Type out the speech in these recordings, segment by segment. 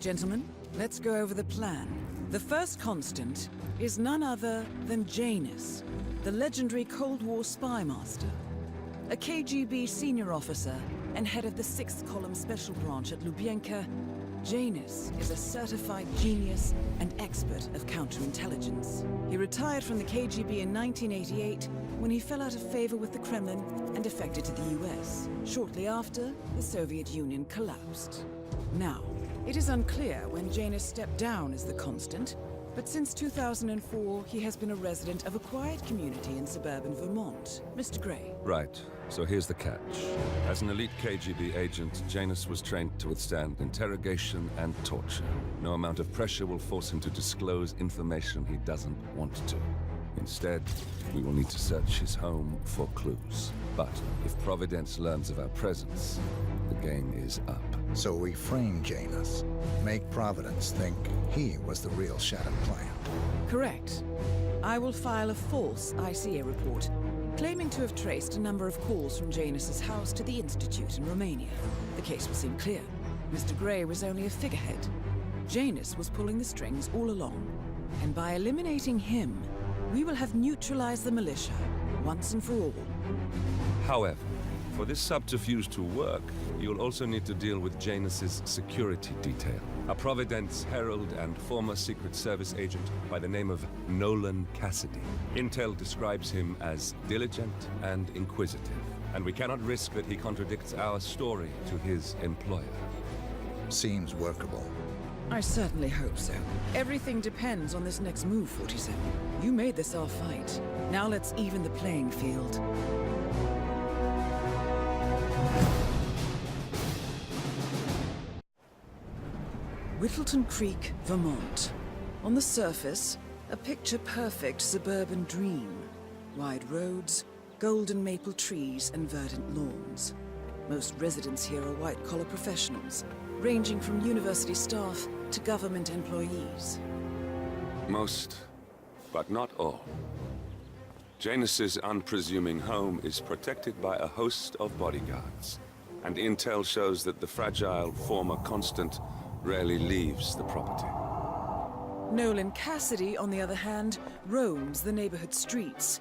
Gentlemen, let's go over the plan. The first constant is none other than Janus, the legendary Cold War spy master. A KGB senior officer and head of the 6th Column Special Branch at Lubyanka, Janus is a certified genius and expert of counterintelligence. He retired from the KGB in 1988 when he fell out of favor with the Kremlin and defected to the US. Shortly after, the Soviet Union collapsed. Now, it is unclear when Janus stepped down as the constant, but since 2004, he has been a resident of a quiet community in suburban Vermont. Mr. Gray. Right. So here's the catch. As an elite KGB agent, Janus was trained to withstand interrogation and torture. No amount of pressure will force him to disclose information he doesn't want to. Instead, we will need to search his home for clues. But if Providence learns of our presence, the game is up. So we frame Janus, make Providence think he was the real Shadow client. Correct. I will file a false ICA report, claiming to have traced a number of calls from Janus's house to the Institute in Romania. The case will seem clear. Mr. Gray was only a figurehead. Janus was pulling the strings all along. And by eliminating him, we will have neutralized the militia, once and for all. However, for this subterfuge to work, you'll also need to deal with Janus's security detail. A Providence herald and former Secret Service agent by the name of Nolan Cassidy. Intel describes him as diligent and inquisitive, and we cannot risk that he contradicts our story to his employer. Seems workable. I certainly hope so. Everything depends on this next move, 47. You made this our fight. Now let's even the playing field. Whittleton Creek, Vermont. On the surface, a picture-perfect suburban dream. Wide roads, golden maple trees, and verdant lawns. Most residents here are white-collar professionals, ranging from university staff to government employees. Most, but not all. Janus's unpresuming home is protected by a host of bodyguards, and intel shows that the fragile former constant rarely leaves the property. Nolan Cassidy, on the other hand, roams the neighborhood streets.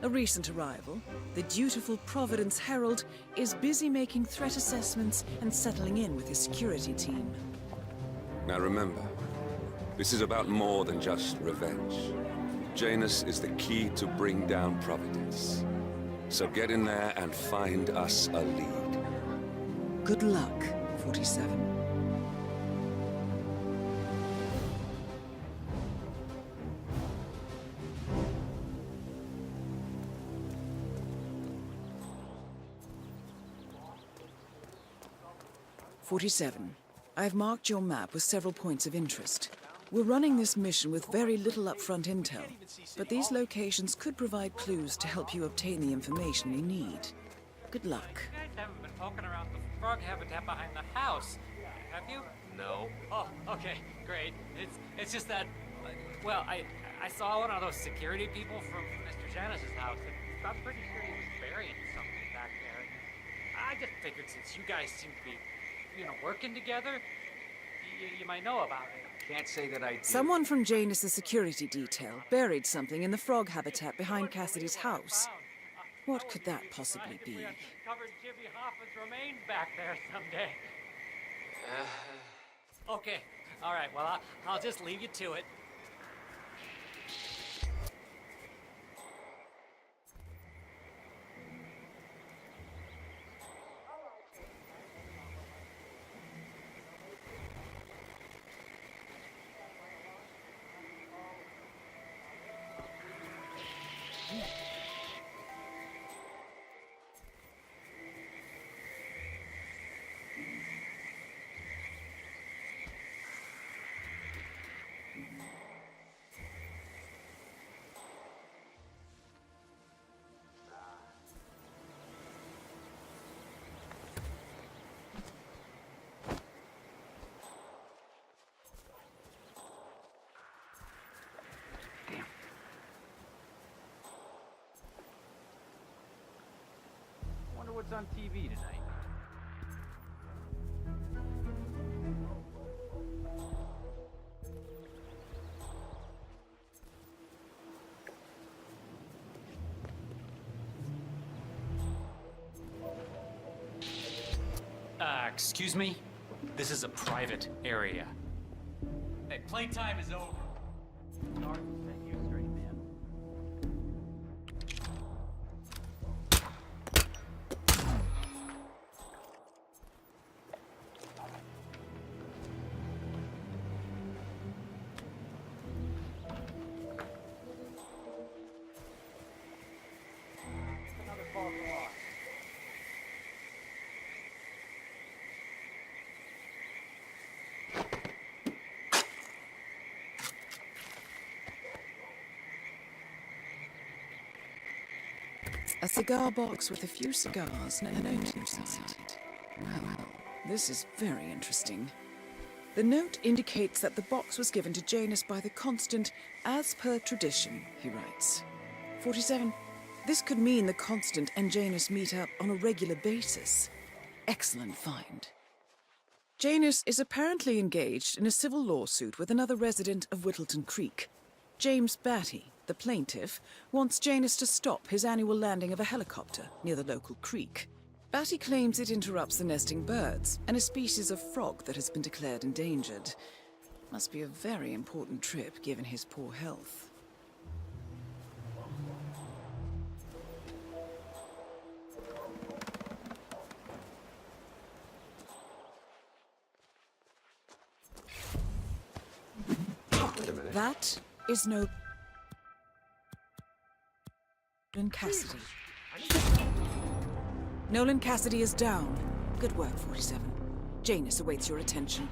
A recent arrival, the dutiful Providence Herald is busy making threat assessments and settling in with his security team. Now remember, this is about more than just revenge. Janus is the key to bring down Providence. So get in there and find us a lead. Good luck, 47. I've marked your map with several points of interest. We're running this mission with very little upfront intel, but these locations could provide clues to help you obtain the information you need. Good luck. You guys haven't been poking around the frog habitat behind the house, have you? No. Oh, okay, great. It's just that, well, I saw one of those security people from Mr. Janus's house, and I'm pretty sure he was burying something back there. I just figured since you guys seem to be, working together, you might know about it. Can't say that I did. Someone from Janus's security detail buried something in the frog habitat behind Cassidy's house. What could that possibly be? We covered Jimmy Hoffa's remains back there someday. Okay, all right, well, I'll just leave you to it. Wonder what's on TV tonight. Excuse me? This is a private area. Hey, playtime is over. Sorry to set you straight, man. Another false alarm. A cigar box with a few cigars and a note inside. Well, this is very interesting. The note indicates that the box was given to Janus by the Constant as per tradition, he writes. 47. This could mean the Constant and Janus meet up on a regular basis. Excellent find. Janus is apparently engaged in a civil lawsuit with another resident of Whittleton Creek. James Batty, the plaintiff, wants Janus to stop his annual landing of a helicopter near the local creek. Batty claims it interrupts the nesting birds and a species of frog that has been declared endangered. Must be a very important trip given his poor health. That is no... Nolan Cassidy. Nolan Cassidy is down. Good work, 47. Janus awaits your attention.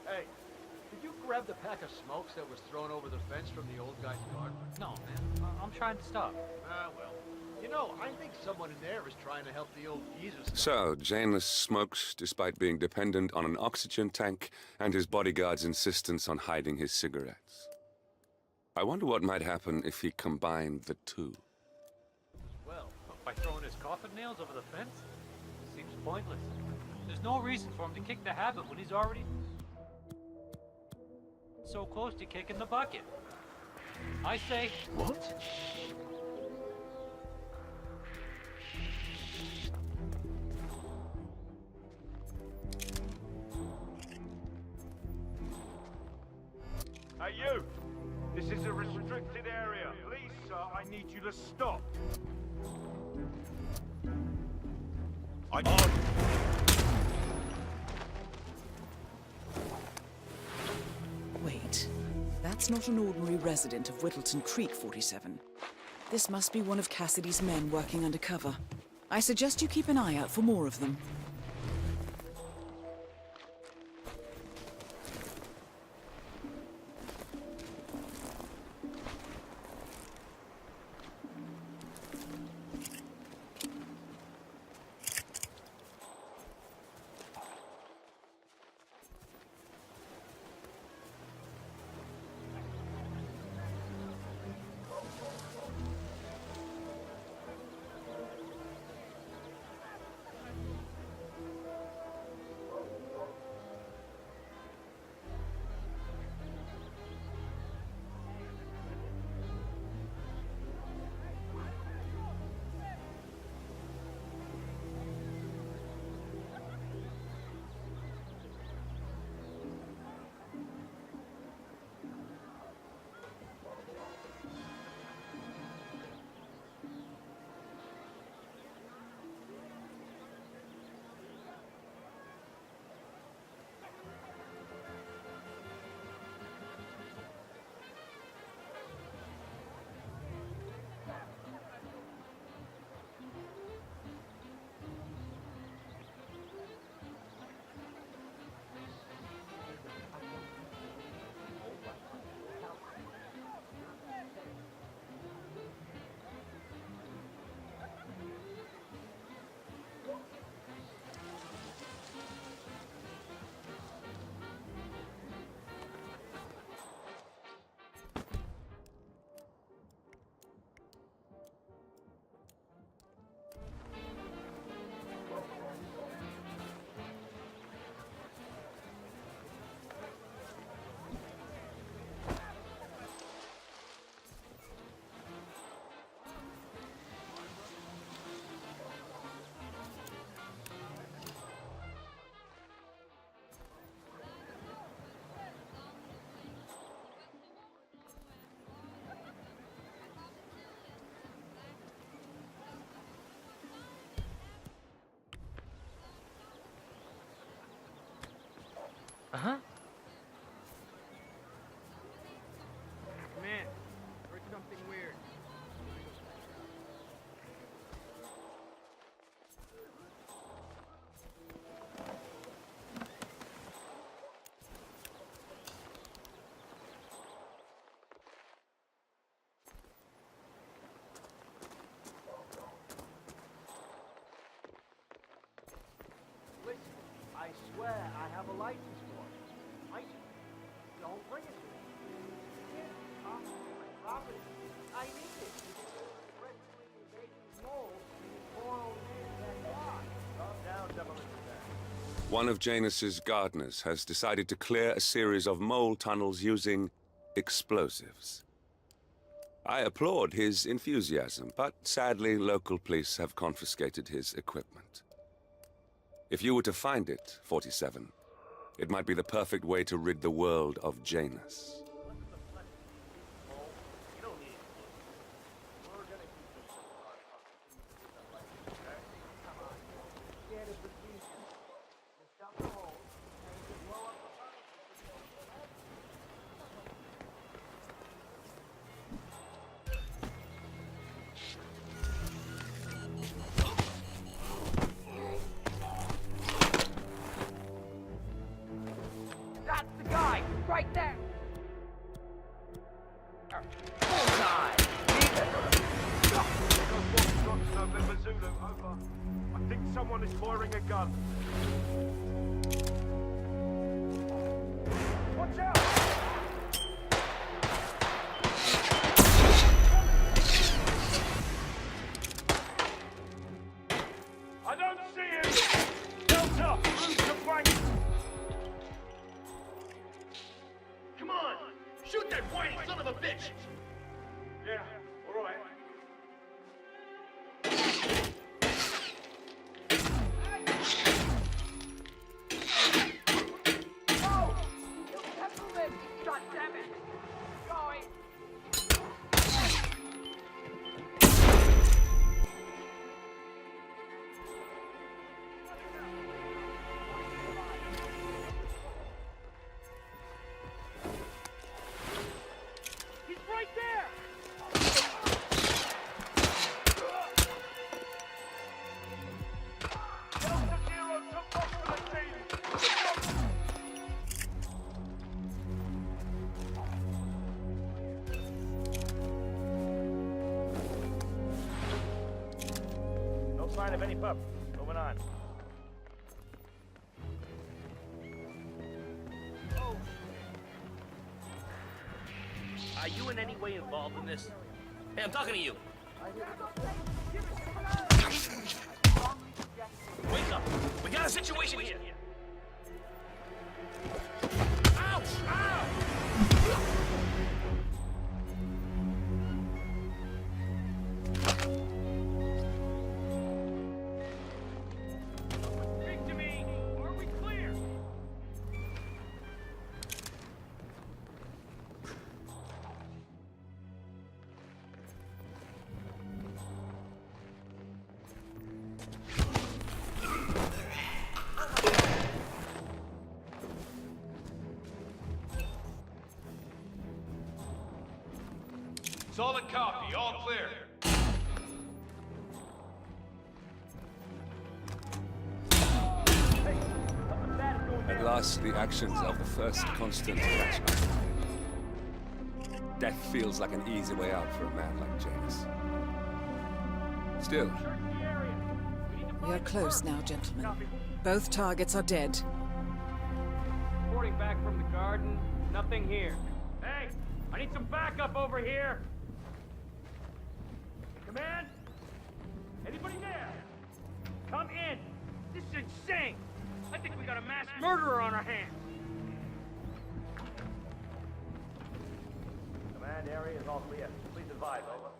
Hey, did you grab the pack of smokes that was thrown over the fence from the old guy's garden? No, man. I'm trying to stop. Ah, well. You know, I think someone in there is trying to help the old geezer stop. So, Janus smokes despite being dependent on an oxygen tank and his bodyguard's insistence on hiding his cigarettes. I wonder what might happen if he combined the two. Well, By throwing his coffin nails over the fence? Seems pointless. There's no reason for him to kick the habit when he's already so close to kicking the bucket. I say... what? Hey, you! This is a restricted area. Please, sir, I need you to stop. Wait, that's not an ordinary resident of Whittleton Creek, 47. This must be one of Cassidy's men working undercover. I suggest you keep an eye out for more of them. a license for. Don't bring it to me. Get off my property. I need it. Aggressively invading moles and moral men that are. Calm down, Demolition Man. One of Janus's gardeners has decided to clear a series of mole tunnels using explosives. I applaud his enthusiasm, but sadly, local police have confiscated his equipment. If you were to find it, 47, it might be the perfect way to rid the world of Janus. That's the guy! Right there! Bullseye! November Zulu, over. I think someone is firing a gun. Watch out! I don't see him! Delta, move to flank! Come on! Shoot that whiny son of a bitch! Yeah, all right. Oh! You have to live! God damn it! Going! He's right there! Delta Zero took off for the team! No sign of any pup. Moving on. Are you in any way involved in this? Hey, I'm talking to you. Wake up! We got a situation here! Ouch! Ow! Speak to me! Are we clear? Solid copy, all clear. At last, the actions of the first constant catch up. Death feels like an easy way out for a man like Janus. Still, We are close now, gentlemen. Both targets are dead. Reporting back from the garden. Nothing here. Hey! I need some backup over here! Command? Anybody there? Come in! This is insane! I think we got a mass murderer on our hands! Command area is all clear. Please advise, over.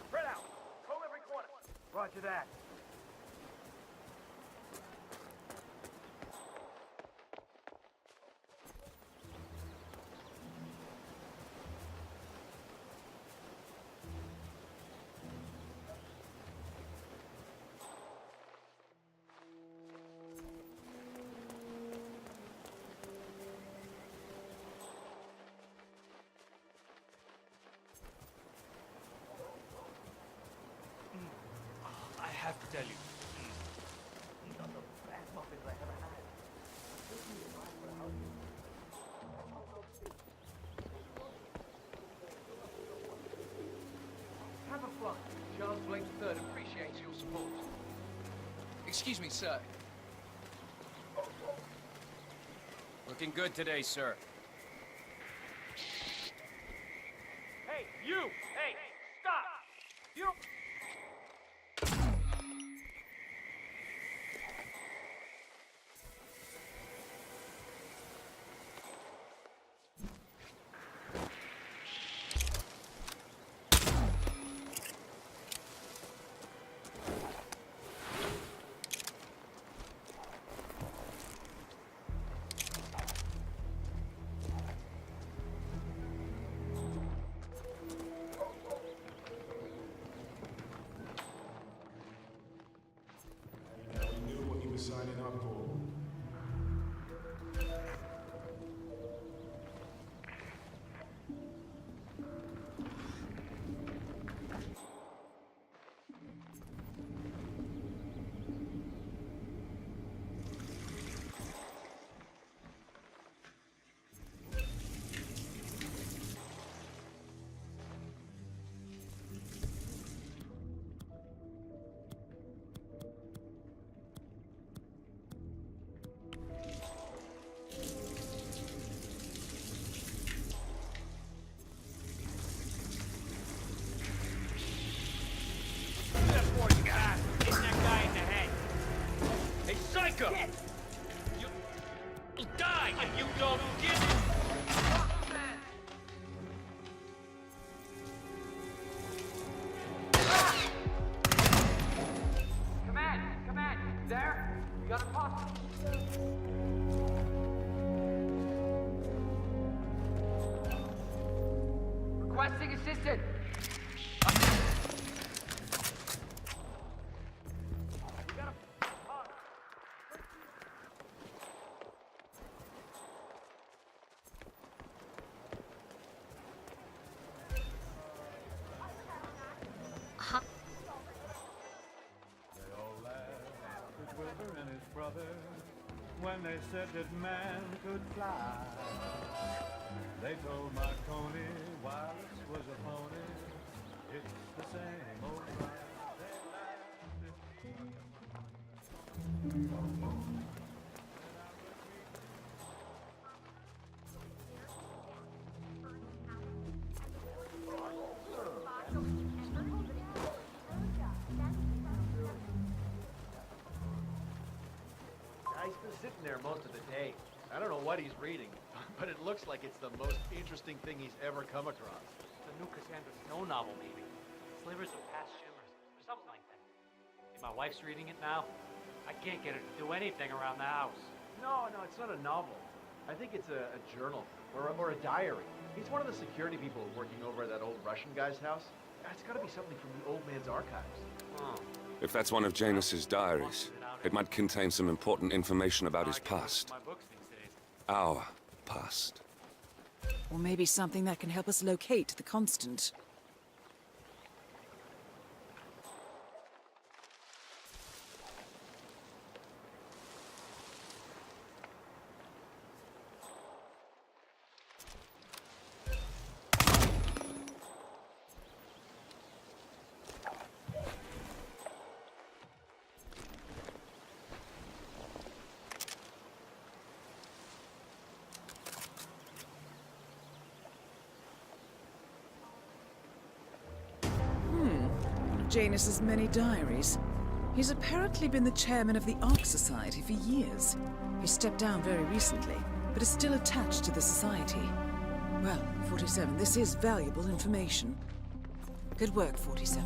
Spread out! Comb every corner! Roger that. I have to tell you. Have a fun. Just like the Excuse me, sir. Looking good today, sir. Hey, you! Hey, stop! You don't... Signing up for. Psycho! You'll die if you don't get it! Command! There? We got a posse. Requesting assistance. And his brother, when they said that man could fly, they told Marconi Wallace was a pony. It's the same old ride. He's been sitting there most of the day. I don't know what he's reading, but it looks like it's the most interesting thing he's ever come across. The new Cassandra Snow novel, maybe. Slivers of Past Shimmers, or something like that. My wife's reading it now. I can't get her to do anything around the house. No, it's not a novel. I think it's a journal, or a diary. He's one of the security people working over at that old Russian guy's house. It's gotta be something from the old man's archives. Oh. If that's one of Janus's diaries, it might contain some important information about his past. My books these days. Our past. Or maybe something that can help us locate the Constant. Janus's many diaries. He's apparently been the chairman of the Ark Society for years. He stepped down very recently, but is still attached to the society. Well, 47, this is valuable information. Good work, 47.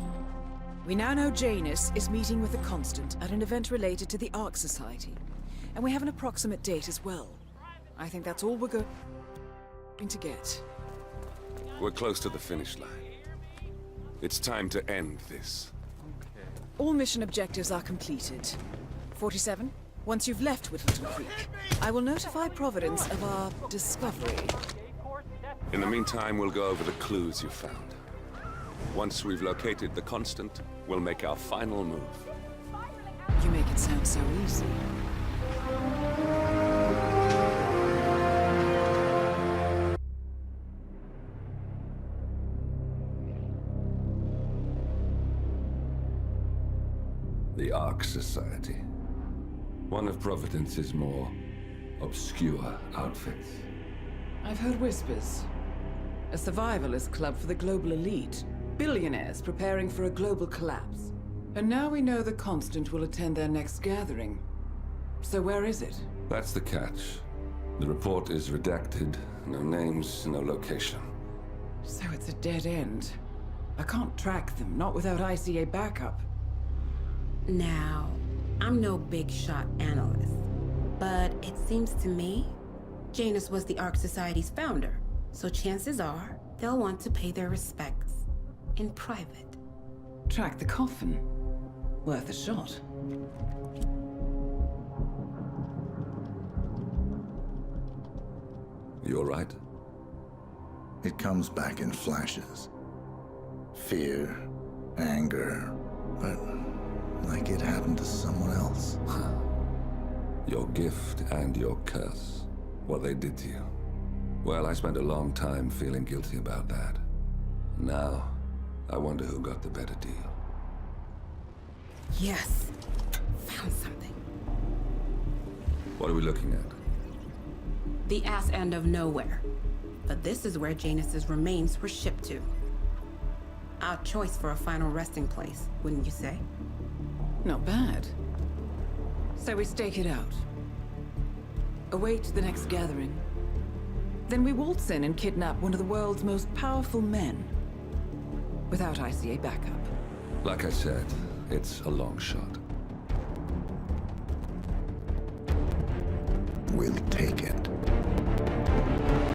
We now know Janus is meeting with the Constant at an event related to the Ark Society. And we have an approximate date as well. I think that's all we're going to get. We're close to the finish line. It's time to end this. All mission objectives are completed. 47, once you've left Whittleton Creek, I will notify Providence of our discovery. In the meantime, we'll go over the clues you found. Once we've located the Constant, we'll make our final move. You make it sound so easy. The Ark Society. One of Providence's more obscure outfits. I've heard whispers. A survivalist club for the global elite. Billionaires preparing for a global collapse. And now we know the Constant will attend their next gathering. So where is it? That's the catch. The report is redacted. No names, no location. So it's a dead end. I can't track them, not without ICA backup. Now, I'm no big shot analyst, but it seems to me Janus was the Ark Society's founder, so chances are they'll want to pay their respects in private. Track the coffin. Worth a shot. You all right? It comes back in flashes. Fear, anger, but like it happened to someone else. Your gift and your curse. What they did to you. Well, I spent a long time feeling guilty about that. Now, I wonder who got the better deal. Yes, found something. What are we looking at? The ass end of nowhere. But this is where Janus's remains were shipped to. Our choice for a final resting place, wouldn't you say? Not bad. So we stake it out. Await the next gathering. Then we waltz in and kidnap one of the world's most powerful men. Without ICA backup. Like I said, it's a long shot. We'll take it.